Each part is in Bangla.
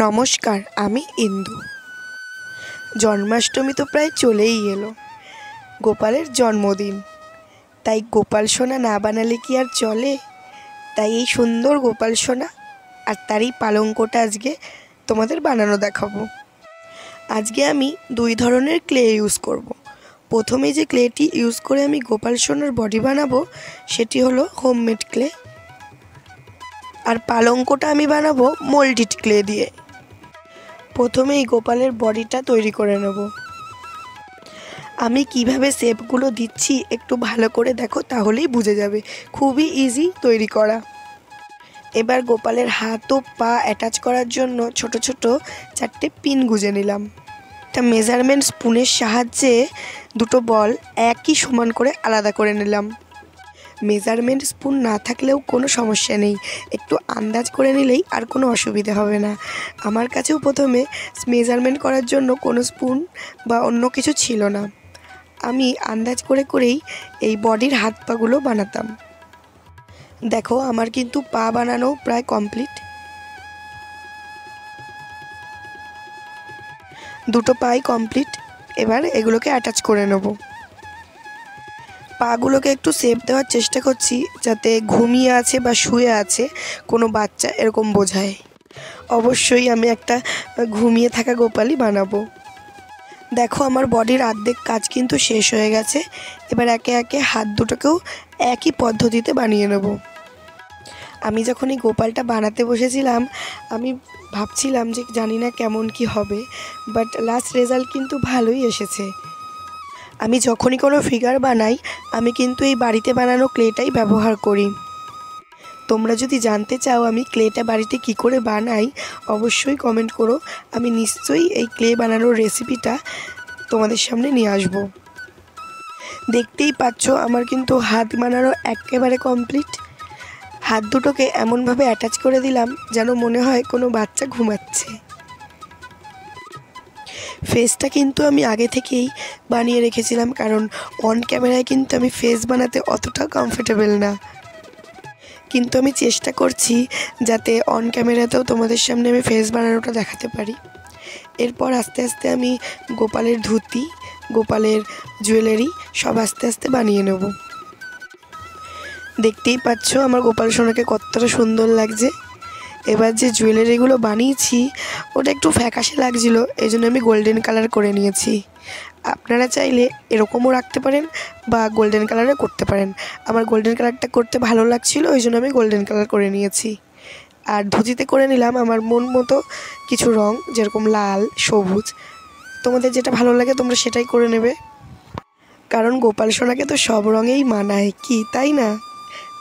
নমস্কার, আমি ইন্দু। জন্মাষ্টমী তো প্রায় চলেই এলো। গোপালের জন্মদিন, তাই গোপাল সোনা না বানালে কি আর চলে? তাই এই সুন্দর গোপাল সোনা আর তার এই পালঙ্কটা আজকে তোমাদের বানানো দেখাবো। আজকে আমি দুই ধরনের ক্লে ইউজ করব। প্রথমে যে ক্লেটি ইউজ করে আমি গোপাল সোনার বডি বানাবো সেটি হলো হোমমেড ক্লে, আর পালঙ্কটা আমি বানাবো মোল্ডেড ক্লে দিয়ে। প্রথমে এই গোপালের বডিটা তৈরি করে নেব। আমি কিভাবে শেপগুলো দিচ্ছি একটু ভালো করে দেখো, তাহলেই বুঝে যাবে। খুবই ইজি তৈরি করা। এবার গোপালের হাত ও পা অ্যাটাচ করার জন্য ছোট ছোট 4টে পিন গুঁজে নিলাম। একটা মেজারমেন্ট স্পুনের সাহায্যে দুটো বল একই সমান করে আলাদা করে নিলাম। মেজারমেন্ট স্পুন না থাকলেও কোনো সমস্যা নেই, একটু আন্দাজ করে নিলেই আর কোনো অসুবিধা হবে না। আমার কাছেও প্রথমে মেজারমেন্ট করার জন্য কোনো স্পুন বা অন্য কিছু ছিল না। আমি আন্দাজ করে করেই এই বডির হাত পাগুলো বানাতাম। দেখো, আমার কিন্তু পা বানানো প্রায় কমপ্লিট। দুটো পাই কমপ্লিট। এবার এগুলোকে অ্যাটাচ করে নেব। পাগুলোকে একটু শেপ দেওয়ার চেষ্টা করছি, যাতে ঘুমিয়ে আছে বা শুয়ে আছে কোনো বাচ্চা এরকম বোঝায়। অবশ্যই আমি একটা ঘুমিয়ে থাকা গোপালই বানাবো। দেখো, আমার বডির অর্ধেক কাজ কিন্তু শেষ হয়ে গেছে। এবার একে একে হাত দুটোকেও একই পদ্ধতিতে বানিয়ে নেব। আমি যখন এই গোপালটা বানাতে বসেছিলাম, আমি ভাবছিলাম যে জানি না কেমন কি হবে, বাট লাস্ট রেজাল্ট কিন্তু ভালোই এসেছে। আমি যখনই কোনো ফিগার বানাই, আমি কিন্তু এই বাড়িতে বানানো ক্লেটাই ব্যবহার করি। তোমরা যদি জানতে চাও আমি ক্লেটা বাড়িতে কি করে বানাই, অবশ্যই কমেন্ট করো। আমি নিশ্চয়ই এই ক্লে বানানোর রেসিপিটা তোমাদের সামনে নিয়ে আসব। দেখতেই পাচ্ছ, আমার কিন্তু হাত বানানো একেবারে কমপ্লিট। হাত দুটোকে এমনভাবে অ্যাটাচ করে দিলাম যেন মনে হয় কোনো বাচ্চা ঘুমাচ্ছে। ফেসটা কিন্তু আমি আগে থেকেই বানিয়ে রেখেছিলাম, কারণ অন ক্যামেরায় কিন্তু আমি ফেস বানাতে অতটা কমফোর্টেবল না। কিন্তু আমি চেষ্টা করছি যাতে অন ক্যামেরাতেও তোমাদের সামনে আমি ফেস বানানোটা দেখাতে পারি। এরপর আস্তে আস্তে আমি গোপালের ধুতি, গোপালের জুয়েলারি সব আস্তে আস্তে বানিয়ে নেব। দেখতেই পাচ্ছ আমার গোপাল সোনাকে কতটা সুন্দর লাগছে। এবার যে জুয়েলারিগুলো বানিয়েছি ওটা একটু ফ্যাকাশে লাগছিলো, এই জন্য আমি গোল্ডেন কালার করে নিয়েছি। আপনারা চাইলে এরকমও রাখতে পারেন বা গোল্ডেন কালারে করতে পারেন। আমার গোল্ডেন কালারটা করতে ভালো লাগছিলো, ওই জন্য আমি গোল্ডেন কালার করে নিয়েছি। আর ধুতিতে করে নিলাম আমার মন মতো কিছু রং, যেরকম লাল, সবুজ। তোমাদের যেটা ভালো লাগে তোমরা সেটাই করে নেবে, কারণ গোপাল সোনাকে তো সব রঙেই মানায়, কি তাই না?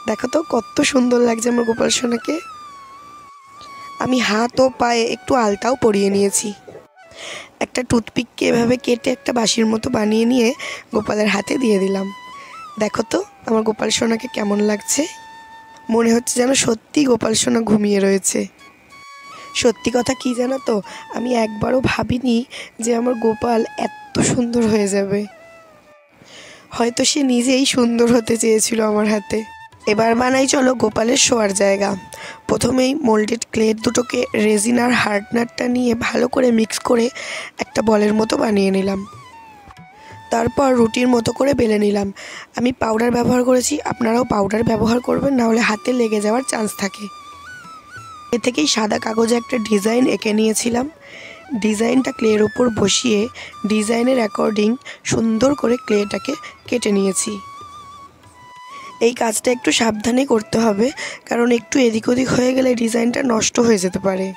দেখো তো কত সুন্দর লাগছে আমার গোপাল সোনাকে। আমি হাত ও পায়ে একটু আলতাও পরিয়ে নিয়েছি। একটা টুথপিককে এভাবে কেটে একটা বাঁশির মতো বানিয়ে নিয়ে গোপালের হাতে দিয়ে দিলাম। দেখো তো আমার গোপাল সোনাকে কেমন লাগছে। মনে হচ্ছে যেন সত্যি গোপাল সোনা ঘুমিয়ে রয়েছে। সত্যি কথা কি জানো তো, আমি একবারও ভাবিনি যে আমার গোপাল এত সুন্দর হয়ে যাবে। হয়তো সে নিজেই সুন্দর হতে চেয়েছিল আমার হাতে। এবার বানাই চলো গোপালের শোয়ার জায়গা। প্রথমেই মোল্ডেড ক্লে দুটোকে রেজিন আর হার্ডনারটা নিয়ে ভালো করে মিক্স করে একটা বলের মতো বানিয়ে নিলাম। তারপর রুটির মতো করে বেলে নিলাম। আমি পাউডার ব্যবহার করেছি, আপনারাও পাউডার ব্যবহার করবেন, নাহলে হাতে লেগে যাওয়ার চান্স থাকে। এ থেকেই সাদা কাগজে একটা ডিজাইন এঁকে নিয়েছিলাম। ডিজাইনটা ক্লের ওপর বসিয়ে ডিজাইনের অ্যাকর্ডিং সুন্দর করে ক্লেটাকে কেটে নিয়েছি। এই কাজটা একটু সাবধানে করতে হবে, কারণ একটু এদিক ওদিক হয়ে গেলে ডিজাইনটা নষ্ট হয়ে যেতে পারে।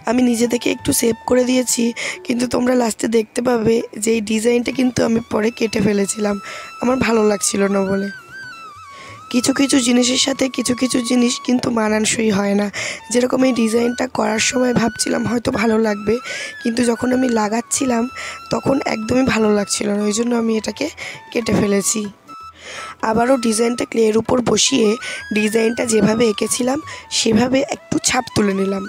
আমি নিজে থেকে একটু সেভ করে দিয়েছি, কিন্তু তোমরা লাস্টে দেখতে পাবে যে এই ডিজাইনটা কিন্তু আমি পরে কেটে ফেলেছিলাম, আমার ভালো লাগছিল না বলে। কিছু কিছু জিনিসের সাথে কিছু কিছু জিনিস কিন্তু মানানসই হয় না। যেরকম এই ডিজাইনটা করার সময় ভাবছিলাম হয়তো ভালো লাগবে, কিন্তু যখন আমি লাগাচ্ছিলাম তখন একদমই ভালো লাগছিল না, ওই জন্য আমি এটাকে কেটে ফেলেছি। আবারও ডিজাইনটা ক্লের উপর বসিয়ে ডিজাইনটা যেভাবে এঁকেছিলাম সেভাবে একটু ছাপ তুলে নিলাম।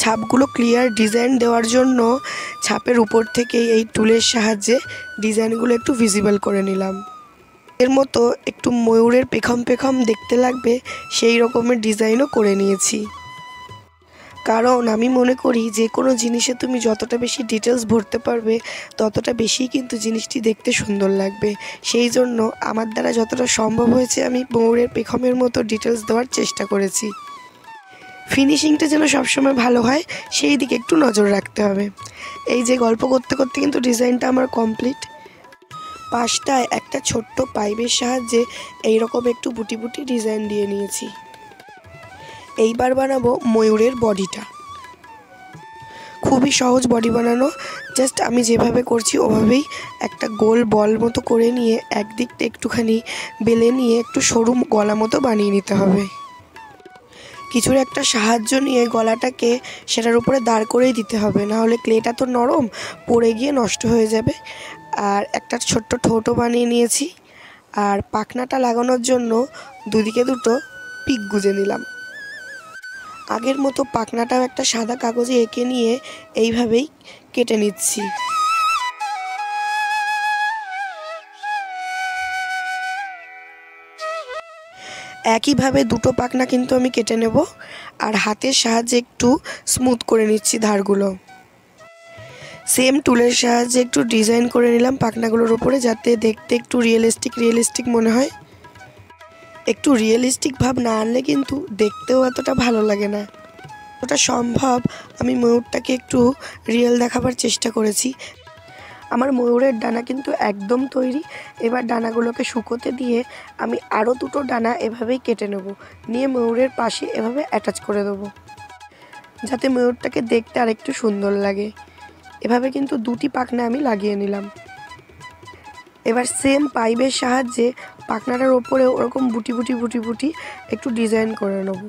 ছাপগুলো ক্লিয়ার ডিজাইন দেওয়ার জন্য ছাপের উপর থেকে এই টুলের সাহায্যে ডিজাইনগুলো একটু ভিজিবল করে নিলাম। এর মতো একটু ময়ূরের পেখম পেখম দেখতে লাগবে সেই রকমের ডিজাইনও করে নিয়েছি। কারণ আমি মনে করি যে কোনো জিনিসে তুমি যতটা বেশি ডিটেলস ভরতে পারবে ততটা বেশি কিন্তু জিনিসটি দেখতে সুন্দর লাগবে। সেই জন্য আমার দ্বারা যতটা সম্ভব হয়েছে আমি ময়ূরের পেখমের মতো ডিটেলস দেওয়ার চেষ্টা করেছি। ফিনিশিংটা যেন সবসময় ভালো হয় সেই দিকে একটু নজর রাখতে হবে। এই যে গল্প করতে করতে কিন্তু ডিজাইনটা আমার কমপ্লিট। পাশটায় একটা ছোট্ট পাইপের সাহায্যে এইরকম একটু বুটি বুটি ডিজাইন দিয়ে নিয়েছি। এইবার বানাবো ময়ূরের বডিটা। খুবই সহজ বডি বানানো, জাস্ট আমি যেভাবে করছি ওভাবেই একটা গোল বল মতো করে নিয়ে একদিকটা একটুখানি বেলে নিয়ে একটু সরু গলা মতো বানিয়ে নিতে হবে। কিছুর একটা সাহায্য নিয়ে গলাটাকে সেটার উপরে দাঁড় করেই দিতে হবে, নাহলে ক্লেটা তো নরম, পড়ে গিয়ে নষ্ট হয়ে যাবে। আর একটা ছোট্ট ঠোঁটও বানিয়ে নিয়েছি। আর পাখনাটা লাগানোর জন্য দুদিকে দুটো পিক গুঁজে নিলাম। আগের মতো পাখনাটাও একটা সাদা কাগজে এঁকে নিয়ে এইভাবেই কেটে নিচ্ছি। একইভাবে দুটো পাখনা কিন্তু আমি কেটে নেব আর হাতের সাহায্যে একটু স্মুথ করে নিচ্ছি ধারগুলো। সেম টুলের সাহায্যে একটু ডিজাইন করে নিলাম পাখনাগুলোর উপরে, যাতে দেখতে একটু রিয়েলিস্টিক মনে হয়। একটু রিয়েলিস্টিক ভাব না আনলে কিন্তু দেখতেও এতটা ভালো লাগে না। ওটা সম্ভব আমি ময়ূরটাকে একটু রিয়েল দেখাবার চেষ্টা করেছি। আমার ময়ূরের ডানা কিন্তু একদম তৈরি। এবার ডানাগুলোকে শুকোতে দিয়ে আমি আরও দুটো ডানা এভাবেই কেটে নেব, নিয়ে ময়ূরের পাশে এভাবে অ্যাটাচ করে দেবো, যাতে ময়ূরটাকে দেখতে আরেকটু সুন্দর লাগে। এভাবে কিন্তু দুটি পাখনা আমি লাগিয়ে নিলাম। এবার সেম পাইপের সাহায্যে পাখনাটার ওপরে ওরকম বুটি বুটি একটু ডিজাইন করে নেব।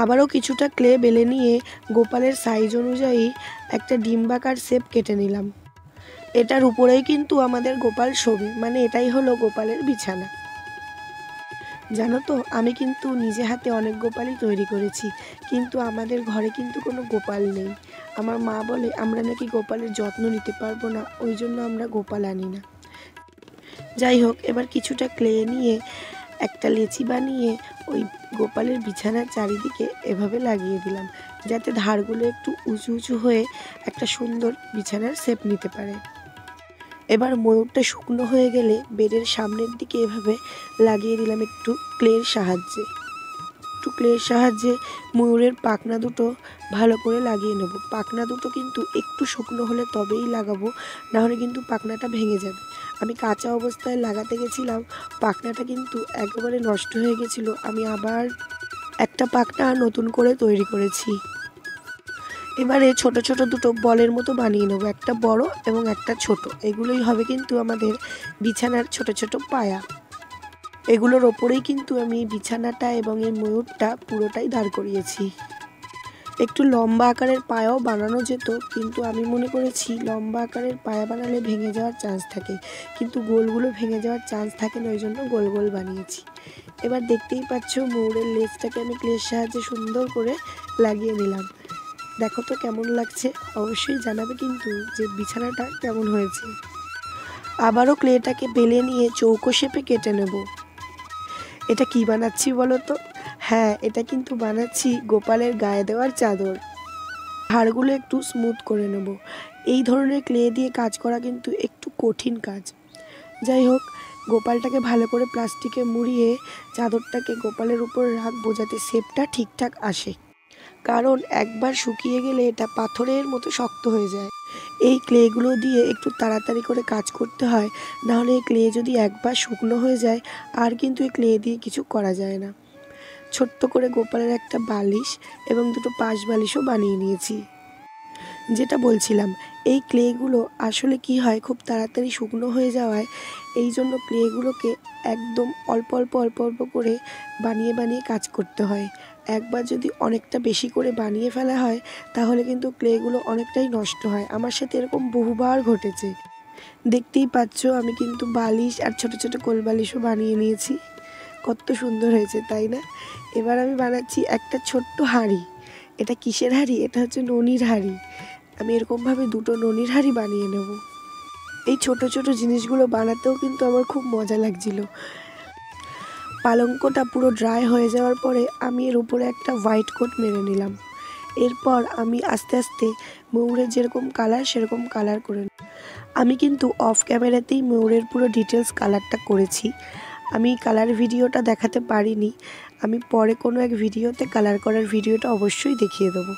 আবারও কিছুটা ক্লে বেলে নিয়ে গোপালের সাইজ অনুযায়ী একটা ডিম্বাকার শেপ কেটে নিলাম। এটার উপরেই কিন্তু আমাদের গোপাল শোবে, মানে এটাই হলো গোপালের বিছানা। জানো তো, আমি কিন্তু নিজে হাতে অনেক গোপালই তৈরি করেছি, কিন্তু আমাদের ঘরে কিন্তু কোনো গোপাল নেই। আমার মা বলে আমরা নাকি গোপালের যত্ন নিতে পারবো না, ওই জন্য আমরা গোপাল আনি না। যাই হোক, এবার কিছুটা ক্লে নিয়ে একটা লেচি বানিয়ে ওই গোপালের বিছানার চারিদিকে এভাবে লাগিয়ে দিলাম, যাতে ধারগুলো একটু উঁচু হয়ে একটা সুন্দর বিছানার শেপ নিতে পারে। এবার ময়ূরটা শুকনো হয়ে গেলে বেডের সামনের দিকে এভাবে লাগিয়ে দিলাম একটু ক্লের সাহায্যে ময়ূরের পাখনা দুটো ভালো করে লাগিয়ে নেব। পাখনা দুটো কিন্তু একটু শুকনো হলে তবেই লাগাবো, নাহলে কিন্তু পাখনাটা ভেঙে যাবে। আমি কাঁচা অবস্থায় লাগাতে গেছিলাম, পাখনাটা কিন্তু একেবারে নষ্ট হয়ে গেছিলো। আমি আবার একটা পাখনা নতুন করে তৈরি করেছি। এবারে ছোট ছোট দুটো বলের মতো বানিয়ে নেব, একটা বড় এবং একটা ছোট। এগুলোই হবে কিন্তু আমাদের বিছানার ছোট ছোট পায়া। এগুলোর ওপরেই কিন্তু আমি বিছানাটা এবং এই ময়ূরটা পুরোটাই দাঁড় করিয়েছি। একটু লম্বা আকারের পায়াও বানানো যেত, কিন্তু আমি মনে করেছি লম্বা আকারের পায়া বানালে ভেঙে যাওয়ার চান্স থাকে, কিন্তু গোলগুলো ভেঙে যাওয়ার চান্স থাকে না, ওই জন্য গোল গোল বানিয়েছি। এবার দেখতেই পাচ্ছ ময়ূরের লেজটাকে আমি ক্লের সাহায্যে সুন্দর করে লাগিয়ে নিলাম। দেখো তো কেমন লাগছে, অবশ্যই জানাবে কিন্তু যে বিছানাটা কেমন হয়েছে। আবারও ক্লেটাকে বেলে নিয়ে চৌকো শেপে কেটে নেব। এটা কি বানাচ্ছি বলো তো? হ্যাঁ, এটা কিন্তু বানাচ্ছি গোপালের গায়ে দেওয়ার চাদর। হাড়গুলো একটু স্মুথ করে নেব। এই ধরনের ক্লে দিয়ে কাজ করা কিন্তু একটু কঠিন কাজ। যাই হোক, গোপালটাকে ভালো করে প্লাস্টিকে মুড়িয়ে চাদরটাকে গোপালের উপর রাখবো, যাতে শেপটা ঠিকঠাক আসে। কারণ একবার শুকিয়ে গেলে এটা পাথরের মতো শক্ত হয়ে যায়। এই ক্লেগুলো দিয়ে একটু তাড়াতাড়ি করে কাজ করতে হয়, নাহলে এই ক্লে যদি একবার শুকনো হয়ে যায় আর কিন্তু এই ক্লে দিয়ে কিছু করা যায় না। ছোট্ট করে গোপালের একটা বালিশ এবং দুটো পাশ বালিশও বানিয়ে নিয়েছি। যেটা বলছিলাম, এই ক্লেগুলো আসলে কি হয়, খুব তাড়াতাড়ি শুকনো হয়ে যাওয়ায় এই জন্য ক্লেগুলোকে একদম অল্প অল্প করে বানিয়ে কাজ করতে হয়। একবার যদি অনেকটা বেশি করে বানিয়ে ফেলা হয় তাহলে কিন্তু ক্লেগুলো অনেকটাই নষ্ট হয়। আমার সাথে এরকম বহুবার ঘটেছে। দেখতেই পাচ্ছ আমি কিন্তু বালিশ আর ছোট ছোট কোল বালিশও বানিয়ে নিয়েছি। কত সুন্দর হয়েছে তাই না? এবার আমি বানাচ্ছি একটা ছোট্ট হাঁড়ি। এটা কিসের হাঁড়ি? এটা হচ্ছে ননির হাঁড়ি। আমি এরকমভাবে দুটো ননির হাঁড়ি বানিয়ে নেব। এই ছোট ছোট জিনিসগুলো বানাতেও কিন্তু আমার খুব মজা লাগছিল। পালঙ্কটা পুরো ড্রাই হয়ে যাওয়ার পরে আমি এর উপরে একটা হোয়াইট কোট মেরে নিলাম। এরপর আমি আস্তে আস্তে ময়ূরের যেরকম কালার সেরকম কালার করে আমি কিন্তু অফ ক্যামেরাতেই ময়ূরের পুরো ডিটেলস কালারটা করেছি। আমি কালার ভিডিওটা দেখাতে পারিনি, আমি পরে কোনো এক ভিডিওতে কালার করার ভিডিওটা অবশ্যই দেখিয়ে দেবো।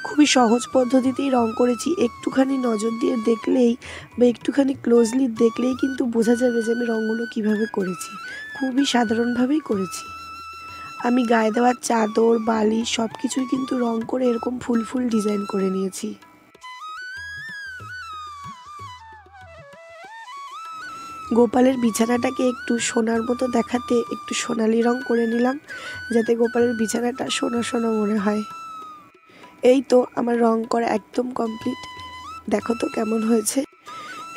খুবই সহজ পদ্ধতিতেই রং করেছি। একটুখানি নজর দিয়ে দেখলেই বা একটুখানি ক্লোজলি দেখলেই কিন্তু বোঝা যাবে যে আমি রঙগুলো কীভাবে করেছি। খুবই সাধারণভাবেই করেছি। আমি গায়ে দেওয়ার চাদর, বালি সব কিছুই কিন্তু রং করে এরকম ফুল ফুল ডিজাইন করে নিয়েছি। গোপালের বিছানাটাকে একটু সোনার মতো দেখাতে একটু সোনালি রং করে নিলাম, যাতে গোপালের বিছানাটা সোনা সোনা মনে হয়। এই তো আমার রং করা একদম কমপ্লিট। দেখো তো কেমন হয়েছে।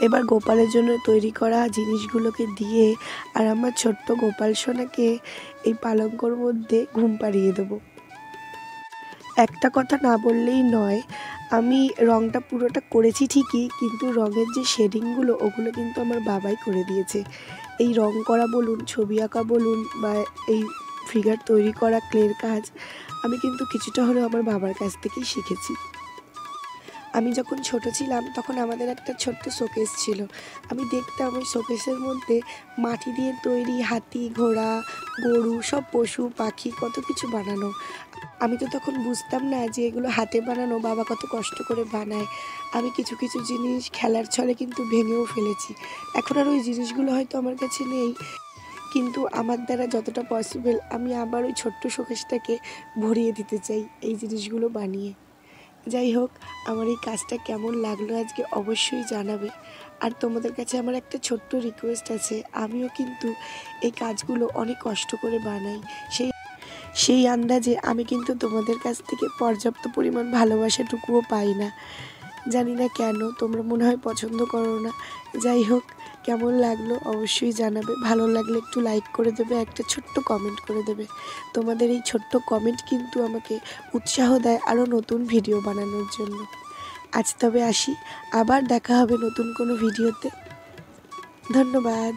এবার গোপালের জন্য তৈরি করা জিনিসগুলোকে দিয়ে আর আমার ছোট্ট গোপাল সোনাকে এই পালঙ্কর মধ্যে ঘুম পাড়িয়ে দেবো। একটা কথা না বললেই নয়, আমি রংটা পুরোটা করেছি ঠিকই, কিন্তু রঙের যে শেডিংগুলো ওগুলো কিন্তু আমার বাবাই করে দিয়েছে। এই রং করা বলুন, ছবি আঁকা বলুন বা এই ফিগার তৈরি করা ক্লের কাজ, আমি কিন্তু কিছুটা হলেও আমার বাবার কাছ থেকেই শিখেছি। আমি যখন ছোট ছিলাম তখন আমাদের একটা ছোট্ট শোকেস ছিল। আমি দেখতাম ওই শোকেসের মধ্যে মাটি দিয়ে তৈরি হাতি, ঘোড়া, গরু, সব পশু পাখি কত কিছু বানানো। আমি তো তখন বুঝতাম না যে এগুলো হাতে বানানো, বাবা কত কষ্ট করে বানায়। আমি কিছু কিছু জিনিস খেলার ছলে কিন্তু ভেঙেও ফেলেছি। এখন আর ওই জিনিসগুলো হয়তো আমার কাছে নেই, কিন্তু আমার দ্বারা যতটা পসিবল আমি আবার ওই ছোট্ট শোকেসটাকে ভরিয়ে দিতে চাই এই জিনিসগুলো বানিয়ে। যাই হোক, আমার এই কাজটা কেমন লাগলো আজকে অবশ্যই জানাবে। আর তোমাদের কাছে আমার একটা ছোট্ট রিকোয়েস্ট আছে, আমিও কিন্তু এই কাজগুলো অনেক কষ্ট করে বানাই। সেই আন্দাজে আমি কিন্তু তোমাদের কাছ থেকে পর্যাপ্ত পরিমাণ ভালোবাসাটুকুও পাই না। জানি না কেন, তোমরা মনে হয় পছন্দ করো না। যাই হোক, কেমন লাগলো অবশ্যই জানাবে। ভালো লাগলে একটু লাইক করে দেবে, একটা ছোট্ট কমেন্ট করে দেবে। তোমাদের এই ছোট্ট কমেন্ট কিন্তু আমাকে উৎসাহ দেয় আরও নতুন ভিডিও বানানোর জন্য। আজ তবে আসি, আবার দেখা হবে নতুন কোনো ভিডিওতে। ধন্যবাদ।